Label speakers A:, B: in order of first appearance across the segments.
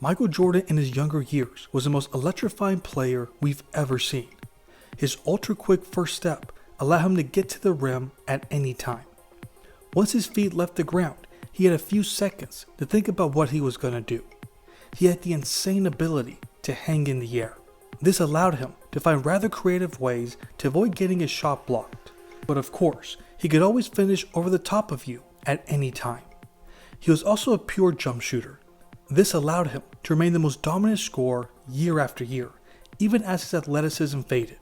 A: Michael Jordan in his younger years was the most electrifying player we've ever seen. His ultra-quick first step allowed him to get to the rim at any time. Once his feet left the ground, he had a few seconds to think about what he was going to do. He had the insane ability to hang in the air. This allowed him to find rather creative ways to avoid getting his shot blocked. But of course, he could always finish over the top of you at any time. He was also a pure jump shooter. This allowed him to remain the most dominant scorer year after year, even as his athleticism faded.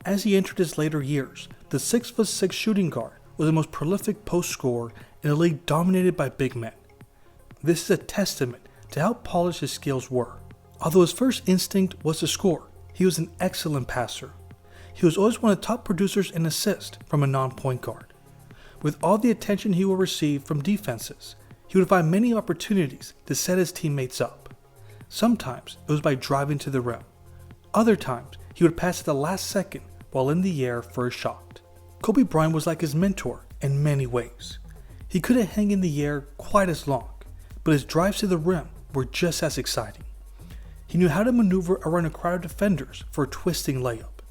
A: As he entered his later years, the 6'6" shooting guard was the most prolific post scorer in a league dominated by big men. This is a testament to how polished his skills were. Although his first instinct was to score, he was an excellent passer. He was always one of the top producers in assists from a non-point guard. With all the attention he would receive from defenses, he would find many opportunities to set his teammates up. Sometimes it was by driving to the rim. Other times he would pass at the last second while in the air for a shot. Kobe Bryant was like his mentor in many ways. He couldn't hang in the air quite as long, but his drives to the rim were just as exciting. He knew how to maneuver around a crowd of defenders for a twisting layup.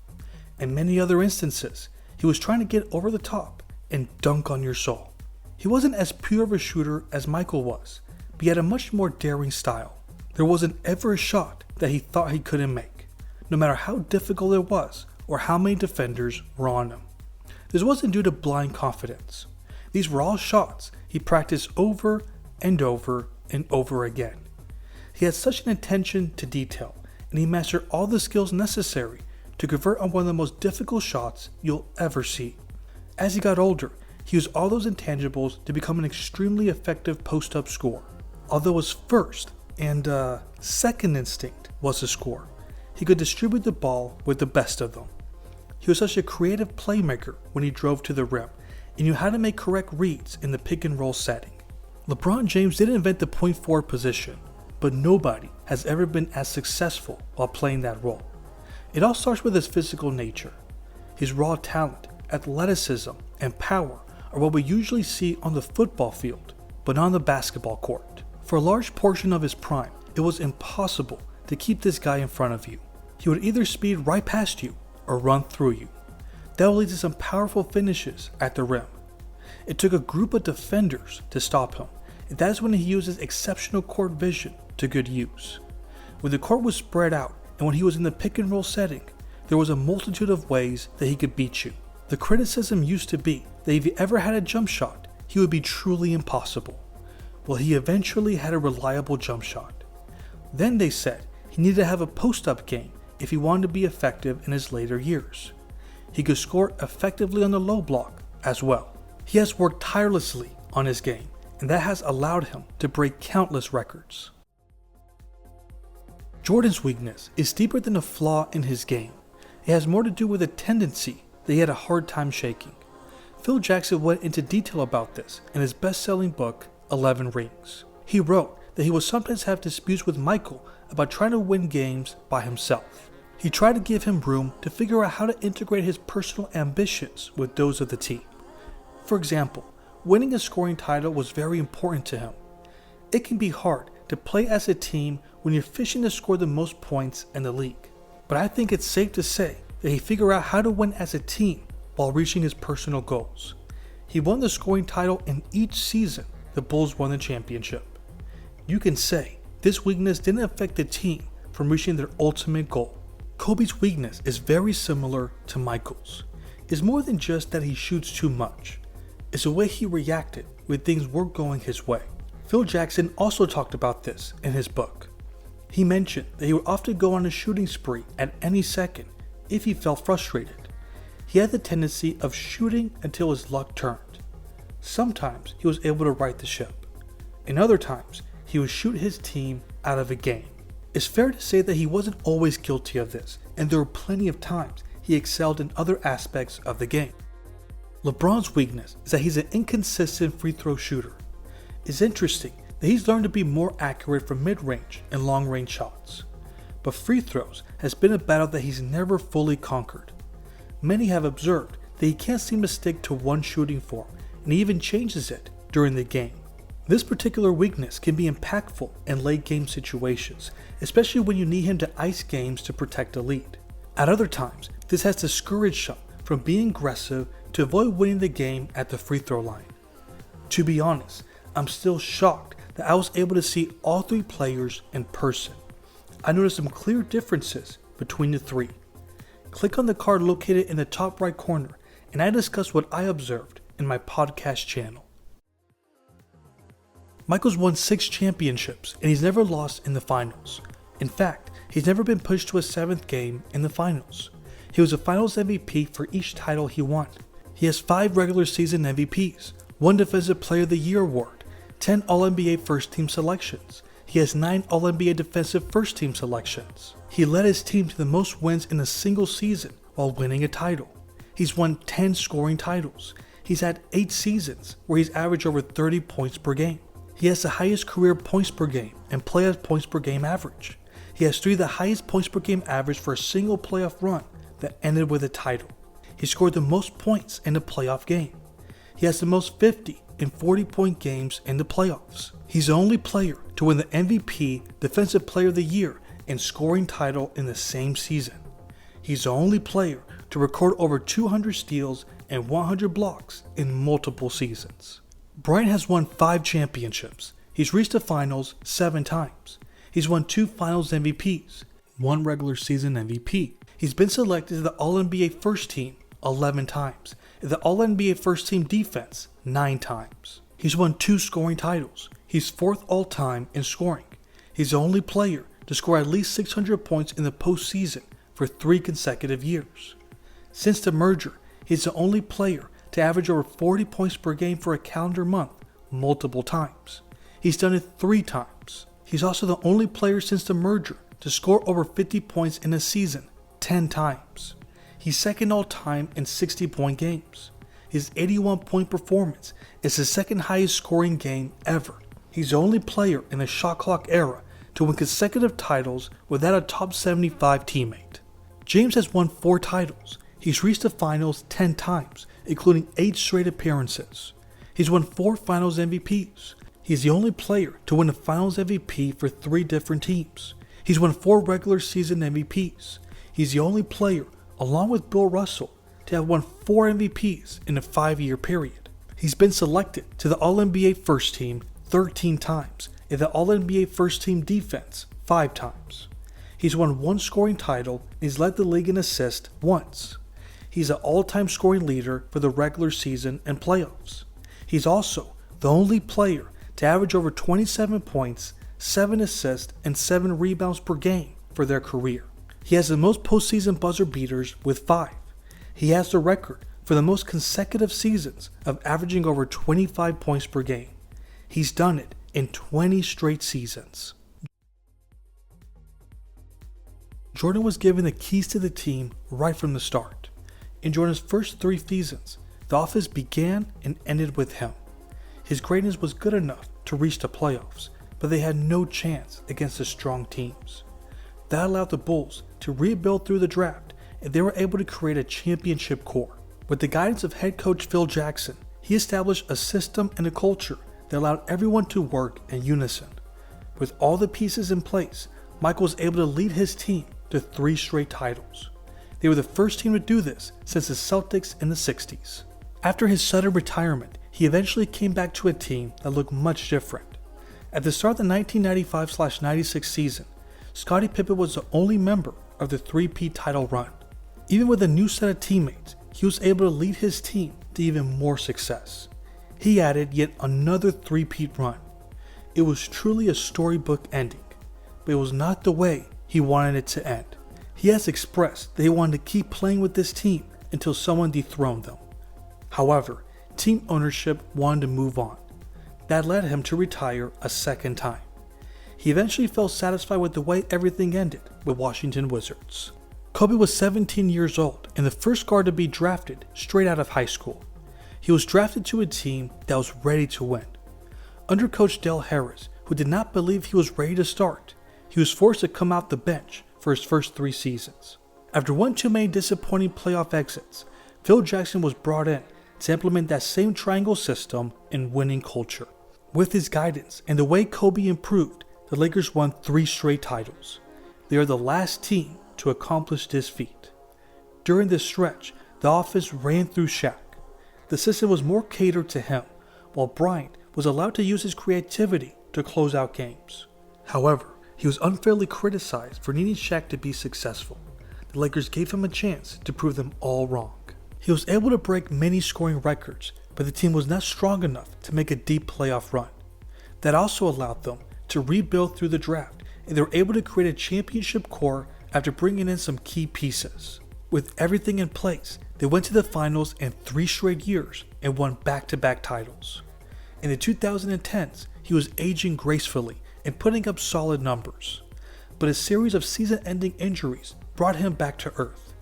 A: In many other instances, he was trying to get over the top and dunk on your soul. He wasn't as pure of a shooter as Michael was, but he had a much more daring style. There wasn't ever a shot that he thought he couldn't make, no matter how difficult it was or how many defenders were on him. This wasn't due to blind confidence. These were all shots he practiced over and over and over again. He had such an attention to detail, and he mastered all the skills necessary to convert on one of the most difficult shots you'll ever see. As he got older, he used all those intangibles to become an extremely effective post-up scorer. Although his first and second instinct was to score, he could distribute the ball with the best of them. He was such a creative playmaker when he drove to the rim, and knew how to make correct reads in the pick and roll setting. LeBron James didn't invent the point forward position, but nobody has ever been as successful while playing that role. It all starts with his physical nature. His raw talent, athleticism, and power are what we usually see on the football field, but not on the basketball court. For a large portion of his prime, it was impossible to keep this guy in front of you. He would either speed right past you or run through you. That would lead to some powerful finishes at the rim. It took a group of defenders to stop him, and that is when he used his exceptional court vision to good use. When the court was spread out and when he was in the pick and roll setting, there was a multitude of ways that he could beat you. The criticism used to be that if he ever had a jump shot, he would be truly impossible. Well, he eventually had a reliable jump shot. Then they said he needed to have a post-up game if he wanted to be effective in his later years. He could score effectively on the low block as well. He has worked tirelessly on his game, and that has allowed him to break countless records. Jordan's weakness is deeper than a flaw in his game. It has more to do with a tendency that he had a hard time shaking. Phil Jackson went into detail about this in his best-selling book, 11 Rings. He wrote that he would sometimes have disputes with Michael about trying to win games by himself. He tried to give him room to figure out how to integrate his personal ambitions with those of the team. For example, winning a scoring title was very important to him. It can be hard to play as a team when you're fishing to score the most points in the league. But I think it's safe to say that he figured out how to win as a team while reaching his personal goals. He won the scoring title in each season the Bulls won the championship. You can say this weakness didn't affect the team from reaching their ultimate goal. Kobe's weakness is very similar to Michael's. It's more than just that he shoots too much. It's the way he reacted when things weren't going his way. Phil Jackson also talked about this in his book. He mentioned that he would often go on a shooting spree at any second if he felt frustrated. He had the tendency of shooting until his luck turned. Sometimes he was able to right the ship. In other times, he would shoot his team out of a game. It's fair to say that he wasn't always guilty of this, and there were plenty of times he excelled in other aspects of the game. LeBron's weakness is that he's an inconsistent free throw shooter. It's interesting that he's learned to be more accurate from mid-range and long-range shots. But free throws has been a battle that he's never fully conquered. Many have observed that he can't seem to stick to one shooting form, and he even changes it during the game. This particular weakness can be impactful in late game situations, especially when you need him to ice games to protect a lead. At other times, this has discouraged him from being aggressive to avoid winning the game at the free throw line. To be honest, I'm still shocked that I was able to see all three players in person. I noticed some clear differences between the three. Click on the card located in the top right corner and I discuss what I observed in my podcast channel. Michael's won 6 championships and he's never lost in the finals. In fact, he's never been pushed to a 7th game in the finals. He was a finals MVP for each title he won. He has 5 regular season MVPs, 1 Defensive Player of the Year award, 10 All-NBA First Team selections. He has 9 All-NBA Defensive First Team selections. He led his team to the most wins in a single season while winning a title. He's won 10 scoring titles. He's had 8 seasons where he's averaged over 30 points per game. He has the highest career points per game and playoff points per game average. He has 3 of the highest points per game average for a single playoff run that ended with a title. He scored the most points in a playoff game. He has the most 50 and 40-point games in the playoffs. He's the only player to win the MVP, Defensive Player of the Year, and scoring title in the same season. He's the only player to record over 200 steals and 100 blocks in multiple seasons. Bryant has won 5 championships. He's reached the finals 7 times. He's won 2 finals MVPs, 1 regular season MVP. He's been selected to the All-NBA First Team 11 times, and the All-NBA First Team Defense 9 times. He's won 2 scoring titles. He's 4th all-time in scoring. He's the only player to score at least 600 points in the postseason for 3 consecutive years. Since the merger, he's the only player to average over 40 points per game for a calendar month multiple times. He's done it 3 times. He's also the only player since the merger to score over 50 points in a season 10 times. He's 2nd all-time in 60-point games. His 81-point performance is his 2nd highest scoring game ever. He's the only player in the shot clock era to win consecutive titles without a top 75 teammate. James has won 4 titles. He's reached the finals 10 times, including 8 straight appearances. He's won 4 finals MVPs. He's the only player to win a finals MVP for 3 different teams. He's won 4 regular season MVPs. He's the only player, along with Bill Russell, to have won 4 MVPs in a 5-year period. He's been selected to the All-NBA First Team 13 times and the All-NBA First Team Defense 5 times. He's won 1 scoring title and he's led the league in assists once. He's an all-time scoring leader for the regular season and playoffs. He's also the only player to average over 27 points, 7 assists, and 7 rebounds per game for their career. He has the most postseason buzzer beaters with 5. He has the record for the most consecutive seasons of averaging over 25 points per game. He's done it in 20 straight seasons. Jordan was given the keys to the team right from the start. In Jordan's first 3 seasons, the offense began and ended with him. His greatness was good enough to reach the playoffs, but they had no chance against the strong teams. That allowed the Bulls to rebuild through the draft, and they were able to create a championship core. With the guidance of head coach Phil Jackson, he established a system and a culture that allowed everyone to work in unison. With all the pieces in place, Michael was able to lead his team to 3 straight titles. They were the first team to do this since the Celtics in the 60s. After his sudden retirement, he eventually came back to a team that looked much different. At the start of the 1995-96 season, Scottie Pippen was the only member of the 3-peat title run. Even with a new set of teammates, he was able to lead his team to even more success. He added yet another 3-peat run. It was truly a storybook ending, but it was not the way he wanted it to end. He has expressed that he wanted to keep playing with this team until someone dethroned them. However, team ownership wanted to move on. That led him to retire a 2nd time. He eventually felt satisfied with the way everything ended with Washington Wizards. Kobe was 17 years old and the first guard to be drafted straight out of high school. He was drafted to a team that was ready to win. Under coach Del Harris, who did not believe he was ready to start, he was forced to come off the bench for his first 3 seasons. After one too many disappointing playoff exits, Phil Jackson was brought in to implement that same triangle system and winning culture. With his guidance and the way Kobe improved, the Lakers won 3 straight titles. They are the last team to accomplish this feat. During this stretch, the offense ran through Shaq. The system was more catered to him, while Bryant was allowed to use his creativity to close out games. However, he was unfairly criticized for needing Shaq to be successful. The Lakers gave him a chance to prove them all wrong. He was able to break many scoring records, but the team was not strong enough to make a deep playoff run. That also allowed them to rebuild through the draft, and they were able to create a championship core after bringing in some key pieces. With everything in place, they went to the finals in 3 straight years and won back-to-back titles. In the 2010s, he was aging gracefully and putting up solid numbers, but a series of season-ending injuries brought him back to earth.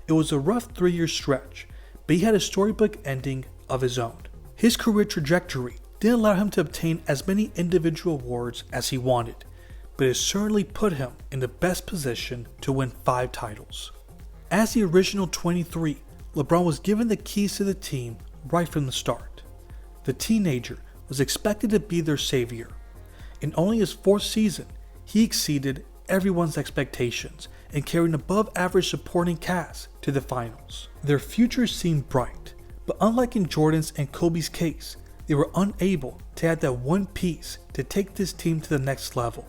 A: It was a rough 3-year stretch, but he had a storybook ending of his own. His career trajectory didn't allow him to obtain as many individual awards as he wanted, but it certainly put him in the best position to win 5 titles. As the original 23, LeBron was given the keys to the team right from the start. The teenager was expected to be their savior. In only his 4th season, he exceeded everyone's expectations and carried an above-average supporting cast to the finals. Their future seemed bright, but unlike in Jordan's and Kobe's case, they were unable to add that one piece to take this team to the next level.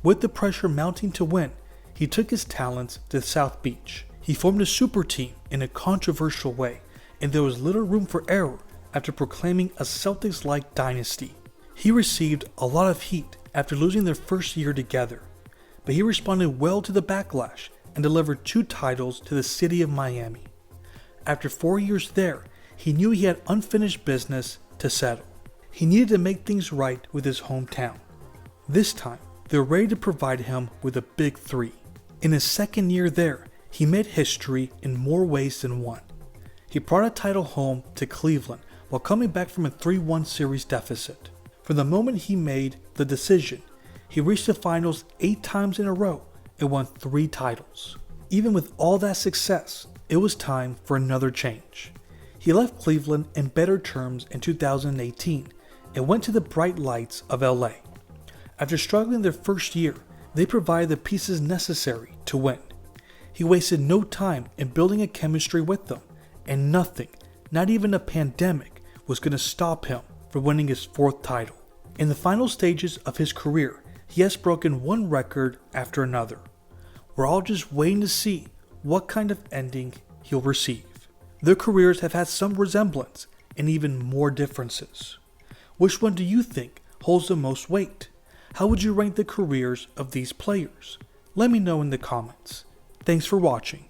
A: With the pressure mounting to win, he took his talents to South Beach. He formed a super team in a controversial way, and there was little room for error after proclaiming a Celtics-like dynasty. He received a lot of heat after losing their first year together, but he responded well to the backlash and delivered 2 titles to the city of Miami. After 4 years there, he knew he had unfinished business to settle. He needed to make things right with his hometown. This time, they were ready to provide him with a big 3. In his 2nd year there, he made history in more ways than one. He brought a title home to Cleveland while coming back from a 3-1 series deficit. From the moment he made the decision, he reached the finals 8 times in a row and won 3 titles. Even with all that success, it was time for another change. He left Cleveland in better terms in 2018 and went to the bright lights of LA. After struggling their first year, they provided the pieces necessary to win. He wasted no time in building a chemistry with them, and nothing, not even a pandemic, was going to stop him from winning his 4th title. In the final stages of his career, he has broken one record after another. We're all just waiting to see what kind of ending he'll receive. Their careers have had some resemblance and even more differences. Which one do you think holds the most weight? How would you rank the careers of these players? Let me know in the comments. Thanks for watching.